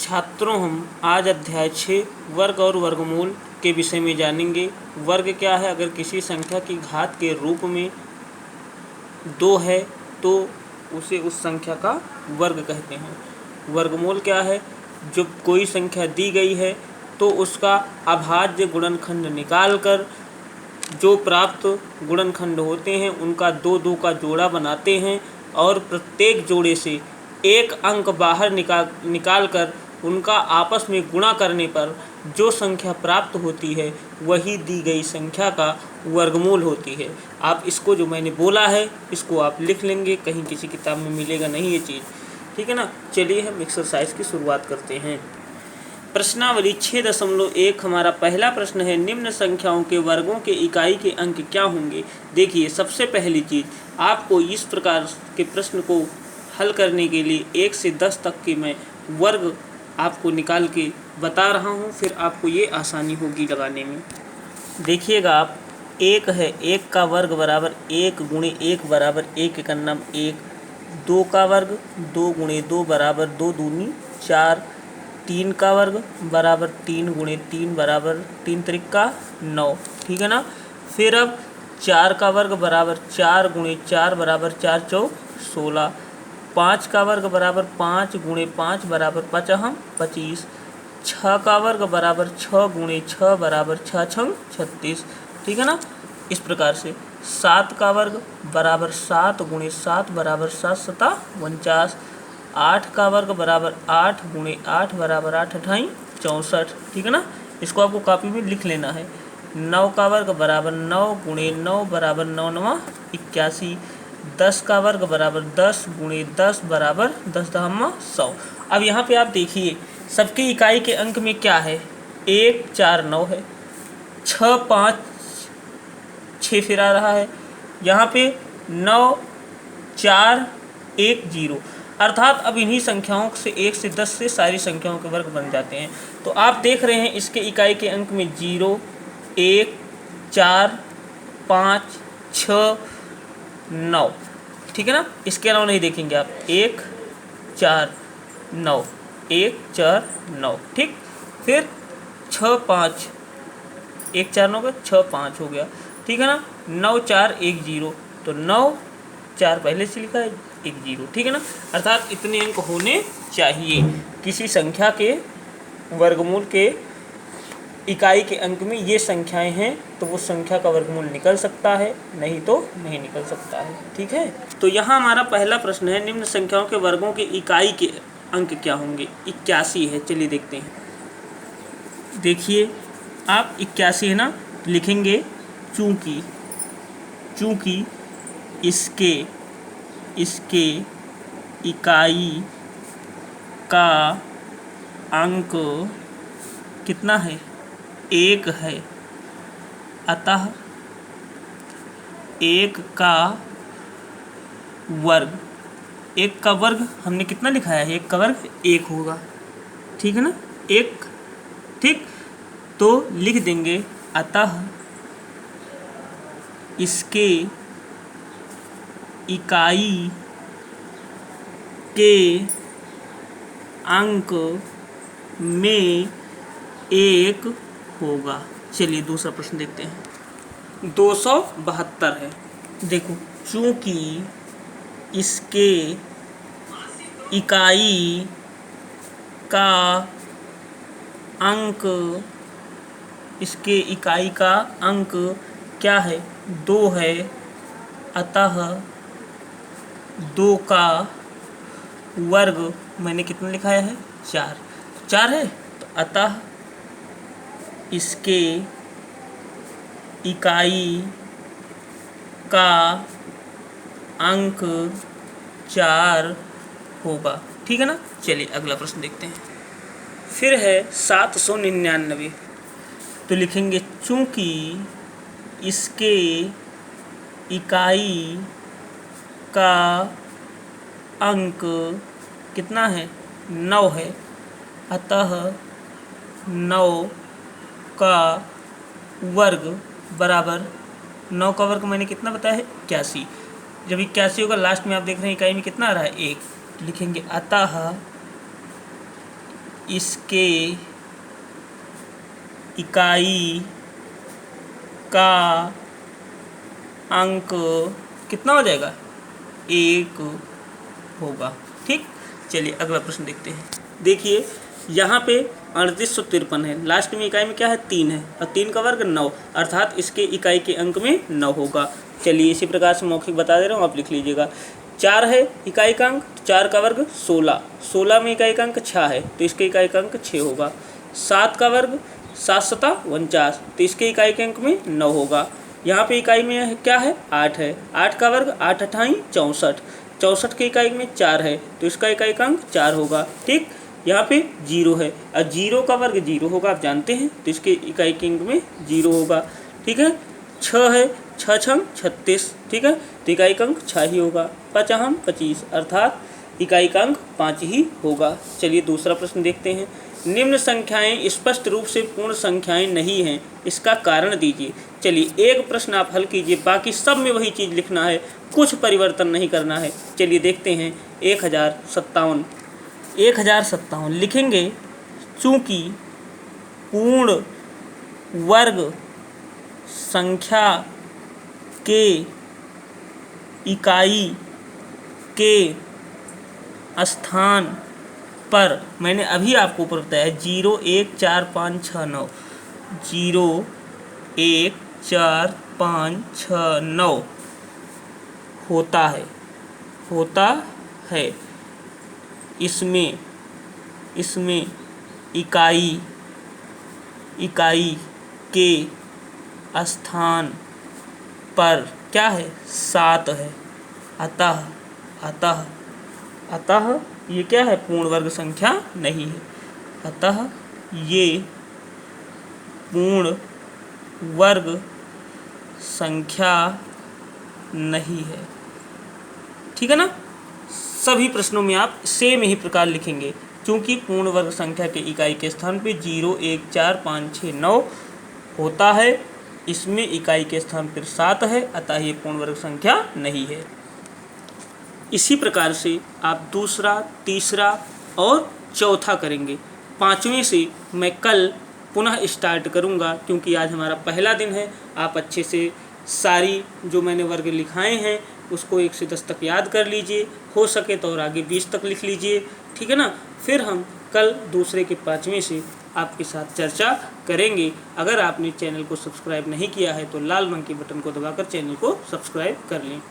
छात्रों, हम आज अध्याय 6 वर्ग और वर्गमूल के विषय में जानेंगे। वर्ग क्या है? अगर किसी संख्या की घात के रूप में 2 है तो उसे उस संख्या का वर्ग कहते हैं। वर्गमूल क्या है? जब कोई संख्या दी गई है तो उसका अभाज्य गुणनखंड निकालकर जो प्राप्त गुणनखंड होते हैं उनका 2-2 का जोड़ा बनाते हैं और प्रत्येक जोड़े से एक अंक बाहर निकाल कर उनका आपस में गुणा करने पर जो संख्या प्राप्त होती है वही दी गई संख्या का वर्गमूल होती है। आप इसको जो मैंने बोला है इसको आप लिख लेंगे, कहीं किसी किताब में मिलेगा नहीं ये चीज़, ठीक है ना। चलिए हम एक्सरसाइज की शुरुआत करते हैं। प्रश्नावली 6.1 हमारा पहला प्रश्न है, निम्न संख्याओं के वर्गों के इकाई के अंक क्या होंगे। देखिए, सबसे पहली चीज़ आपको इस प्रकार के प्रश्न को हल करने के लिए 1 से 10 तक के मैं वर्ग आपको निकाल के बता रहा हूँ, फिर आपको ये आसानी होगी लगाने में। देखिएगा आप, 1 है, 1 का वर्ग बराबर 1 गुणे 1 बराबर 1 का नाम 1। 2 का वर्ग 2 गुणे 2 बराबर 2 दूनी 4। 3 का वर्ग बराबर 3 गुणे 3 बराबर 3 त्रिका 9, ठीक है ना। फिर अब 4 का वर्ग बराबर 4 गुणे 4 बराबर 4 चौक 16। 5 का वर्ग बराबर 5 गुणे 5 बराबर 5 25। 6 का वर्ग बराबर 6 गुणे 6 बराबर 6 छंग 36, ठीक है ना। इस प्रकार से 7 का वर्ग बराबर 7 गुणे 7 बराबर 7 सता 49। 8 का वर्ग बराबर 8 गुणे 8 बराबर 8 अठाई 64, ठीक है ना। इसको आपको कॉपी में लिख लेना है। 9 का वर्ग बराबर 9 गुणे 9 बराबर 9 9 81। 10 का वर्ग बराबर 10 गुणे 10 बराबर 10 दहम्मा 100। अब यहाँ पे आप देखिए सबकी इकाई के अंक में क्या है, 1 4 9 है, 6 5 6 फिर आ रहा है, यहाँ पे 9 4 1 0, अर्थात अब इन्हीं संख्याओं से 1 से 10 से सारी संख्याओं के वर्ग बन जाते हैं। तो आप देख रहे हैं इसके इकाई के अंक में 0 1 4 5 6 9, ठीक है ना। इसके अलावा नहीं देखेंगे आप, 1 4 9 1 4 9, ठीक। फिर 6 5 1 4 9 का 6 5 हो गया, ठीक है ना। 9 4 1 0, तो 9 4 पहले से लिखा है 1 0, ठीक है ना। अर्थात इतने अंक होने चाहिए। किसी संख्या के वर्गमूल के इकाई के अंक में ये संख्याएं हैं तो वो संख्या का वर्गमूल निकल सकता है, नहीं तो नहीं निकल सकता है, ठीक है। तो यहाँ हमारा पहला प्रश्न है, निम्न संख्याओं के वर्गों के इकाई के अंक क्या होंगे। 81 है, चलिए देखते हैं। देखिए आप 81 है ना, लिखेंगे चूँकि इसके इकाई का अंक कितना है, 1 है, अतः 1 का वर्ग हमने कितना लिखाया है, 1 का वर्ग 1 होगा, ठीक है ना, 1, ठीक। तो लिख देंगे अतः इसके इकाई के अंक में 1 होगा। चलिए दूसरा प्रश्न देखते हैं। 272 है। देखो, चूँकि इसके इकाई का अंक क्या है, 2 है, अतः 2 का वर्ग मैंने कितना लिखाया है, 4 है, तो अतः इसके इकाई का अंक 4 होगा, ठीक है ना। चलिए अगला प्रश्न देखते हैं। फिर है 799, तो लिखेंगे चूँकि इसके इकाई का अंक कितना है, 9 है, अतः 9 का वर्ग बराबर 9 का वर्ग मैंने कितना बताया है, 81। जब 81 होगा लास्ट में आप देख रहे हैं इकाई में कितना आ रहा है, 1, लिखेंगे अतः इसके इकाई का अंक कितना हो जाएगा, 1 होगा। ठीक, चलिए अगला प्रश्न देखते हैं। देखिए यहाँ पे 3853 है, लास्ट में इकाई में क्या है, 3 है, और 3 का वर्ग 9, अर्थात इसके इकाई के अंक में 9 होगा। चलिए इसी प्रकार से मौखिक बता दे रहा हूँ, आप लिख लीजिएगा। 4 है इकाई का अंक, 4 का वर्ग 16, 16 में इकाई का अंक 6 है, तो इसके इकाई का अंक 6 होगा। 7 का वर्ग 7 सता 49, तो इसके इकाई के अंक में 9 होगा। यहाँ पे इकाई में क्या है, 8 है, 8 का वर्ग 8 अठाई 64, 64 के इकाई में 4 है, तो इसका इकाई का अंक 4 होगा। ठीक, यहाँ पे 0 है, और 0 का वर्ग 0 होगा, आप जानते हैं, तो इसके इकाई के अंक में 0 होगा। ठीक है, 6 है, 6 छंग 36, ठीक है, तो इकाई का अंक 6 ही होगा। 5 अहम 25, अर्थात इकाई का अंक 5 ही होगा। चलिए दूसरा प्रश्न देखते हैं। निम्न संख्याएं स्पष्ट रूप से पूर्ण संख्याएं नहीं हैं, इसका कारण दीजिए। चलिए एक प्रश्न आप हल कीजिए, बाकी सब में वही चीज़ लिखना है, कुछ परिवर्तन नहीं करना है। चलिए देखते हैं। 1057 लिखेंगे, चूँकि पूर्ण वर्ग संख्या के इकाई के स्थान पर, मैंने अभी आपको ऊपर बताया 0 1 4 5 6 9, 0 1 4 5 6 9 होता है। इसमें इकाई के स्थान पर क्या है, 7 है। अतः ये क्या है, पूर्ण वर्ग संख्या नहीं है। अतः ये पूर्ण वर्ग संख्या नहीं है। ठीक है ना, सभी प्रश्नों में आप सेम ही प्रकार लिखेंगे, क्योंकि पूर्ण वर्ग संख्या के इकाई के स्थान पे 0 1 4 5 6 9 होता है, इसमें इकाई के स्थान पर 7 है, अतः ये पूर्ण वर्ग संख्या नहीं है। इसी प्रकार से आप दूसरा, तीसरा और चौथा करेंगे। 5वें से मैं कल पुनः स्टार्ट करूंगा, क्योंकि आज हमारा पहला दिन है। आप अच्छे से सारी जो मैंने वर्ग लिखाए हैं उसको 1 से 10 तक याद कर लीजिए, हो सके तो और आगे 20 तक लिख लीजिए। ठीक है ना, फिर हम कल दूसरे के 5वें से आपके साथ चर्चा करेंगे। अगर आपने चैनल को सब्सक्राइब नहीं किया है तो लाल रंग के बटन को दबाकर चैनल को सब्सक्राइब कर लें।